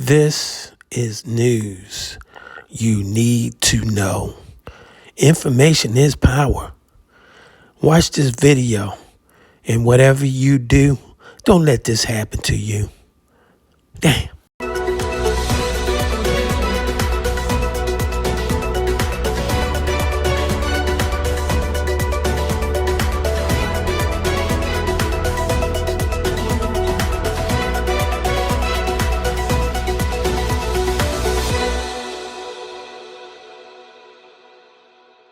This is news you need to know. Information is power. Watch this video, and whatever you do, don't let this happen to you. Damn.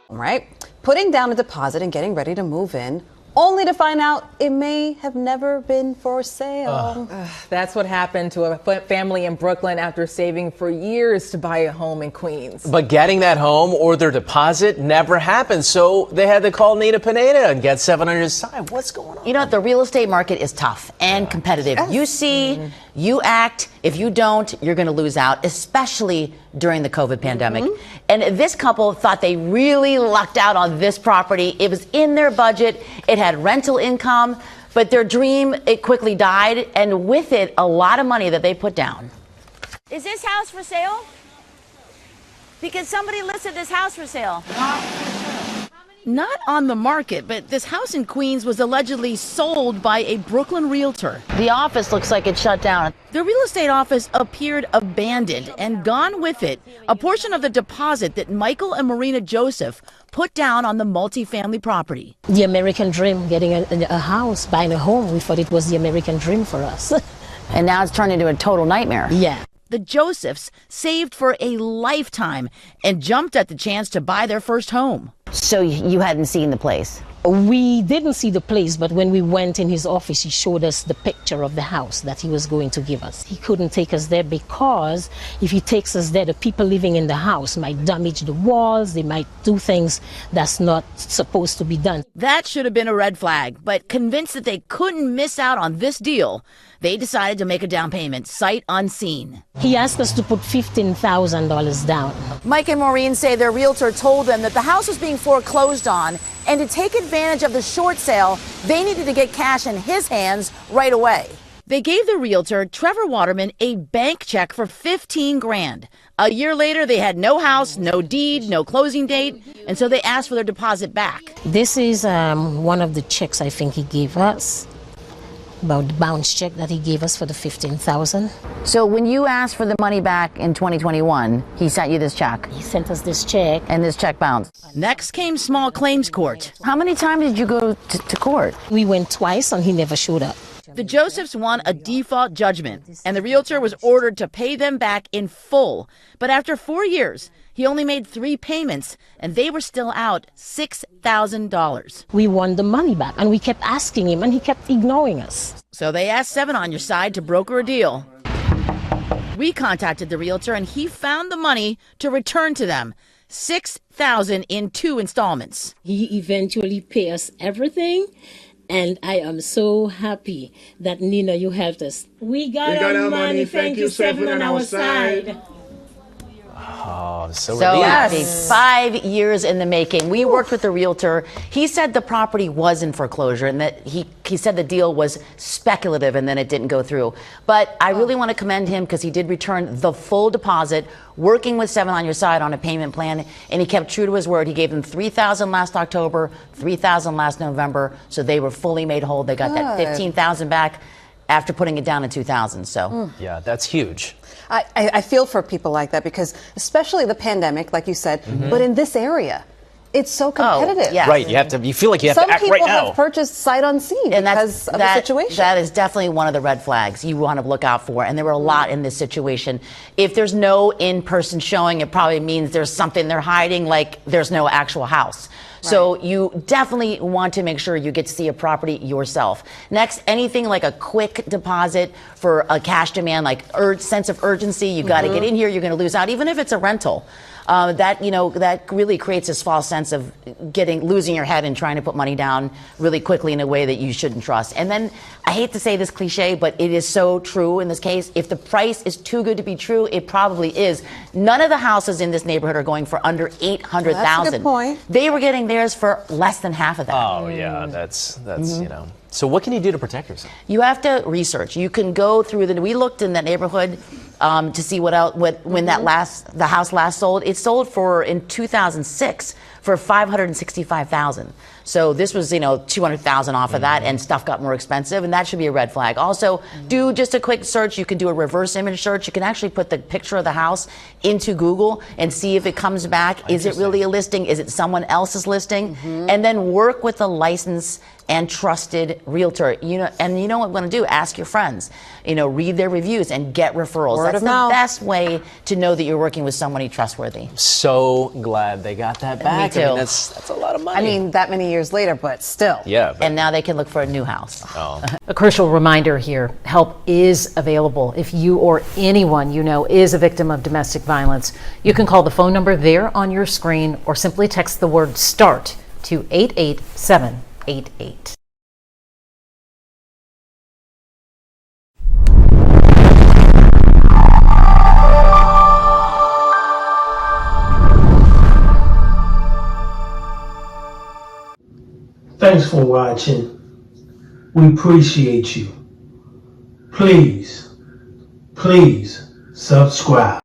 Right? Putting down a deposit and getting ready to move in, only to find out it may have never been for sale. That's what happened to a family in Brooklyn after saving for years to buy a home in Queens. But getting that home or their deposit never happened, so they had to call Nina Pineda and get 700's side. What's going on? You know, the real estate market is tough and competitive. Yes. You see, you act. If you don't, you're going to lose out, especially during the COVID pandemic. And this couple thought they really lucked out on this property. It was in their budget. It had rental income, but their dream, it quickly died. And with it, a lot of money that they put down. Is this house for sale? Because somebody listed this house for sale. Not on the market, but this house in Queens was allegedly sold by a Brooklyn realtor. The office looks like it's shut down. The real estate office appeared abandoned, and gone with it, a portion of the deposit that Michael and Marina Joseph put down on the multifamily property. The American dream, getting a house, buying a home, we thought it was the American dream for us. And now it's turned into a total nightmare. Yeah. The Josephs saved for a lifetime and jumped at the chance to buy their first home. So you hadn't seen the place? We didn't see the place, but when we went in his office, he showed us the picture of the house that he was going to give us. He couldn't take us there because if he takes us there, the people living in the house might damage the walls, they might do things that's not supposed to be done. That should have been a red flag, but convinced that they couldn't miss out on this deal, they decided to make a down payment, sight unseen. He asked us to put $15,000 down. Mike and Maureen say their realtor told them that the house was being foreclosed on, and to take advantage of the short sale, they needed to get cash in his hands right away. They gave the realtor, Trevor Waterman, a bank check for $15,000. A year later, they had no house, no deed, no closing date, and so they asked for their deposit back. This is one of the checks I think he gave us. About the bounce check that he gave us for the $15,000. So when you asked for the money back in 2021, he sent you this check? He sent us this check. And this check bounced? Next came small claims court. How many times did you go to court? We went twice and he never showed up. The Josephs won a default judgment, and the realtor was ordered to pay them back in full. But after 4 years, he only made 3 payments, and they were still out $6,000. We won the money back, and we kept asking him, and he kept ignoring us. So they asked 7 on Your Side to broker a deal. We contacted the realtor, and he found the money to return to them, $6,000 in 2 installments. He eventually paid us everything, and I am so happy that, Nina, you helped us. We got our money. Thank you, 7 on our side. Oh, so happy. 5 years in the making. We worked with the realtor. He said the property was in foreclosure and that he said the deal was speculative and then it didn't go through. But I really want to commend him because he did return the full deposit, working with 7 on Your Side on a payment plan, and he kept true to his word. He gave them $3,000 last October, $3,000 last November, so they were fully made whole. They got that $15,000 back after putting it down in 2000. So yeah, that's huge. I feel for people like that because especially the pandemic, like you said, but in this area, it's so competitive. yeah. Right, you feel like you have to act right now. Some people have purchased sight unseen because of the situation. That is definitely one of the red flags you want to look out for, and there were a lot in this situation. If there's no in-person showing, it probably means there's something they're hiding, like there's no actual house. So you definitely want to make sure you get to see a property yourself. Next, anything like a quick deposit for a cash demand, like sense of urgency, you got to get in here, you're going to lose out, even if it's a rental. That really creates this false sense of losing your head and trying to put money down really quickly in a way that you shouldn't trust. And then I hate to say this cliche, but it is so true in this case. If the price is too good to be true, it probably is. None of the houses in this neighborhood are going for under $800,000. That's a good point. They were getting theirs for less than half of that. Oh yeah, that's you know. So what can you do to protect yourself? You have to research. You can go through we looked in that neighborhood to see when the house last sold. It sold in 2006 for $565,000. So this was, $200,000 off of that, and stuff got more expensive, and that should be a red flag. Also, do just a quick search. You can do a reverse image search. You can actually put the picture of the house into Google and see if it comes back. Is it really a listing? Is it someone else's listing? And then work with a licensed and trusted realtor. And you know what I'm going to do? Ask your friends. Read their reviews and get referrals. Word That's of the mouth. best way to know that you're working with somebody trustworthy. So glad they got that back. Me too. I mean, that's a lot of money. I mean, that many years later, but still. yeah. And now they can look for a new house. A crucial reminder here, help is available. If you or anyone you know is a victim of domestic violence, you can call the phone number there on your screen or simply text the word START to 88788. Thanks for watching. We appreciate you. Please subscribe.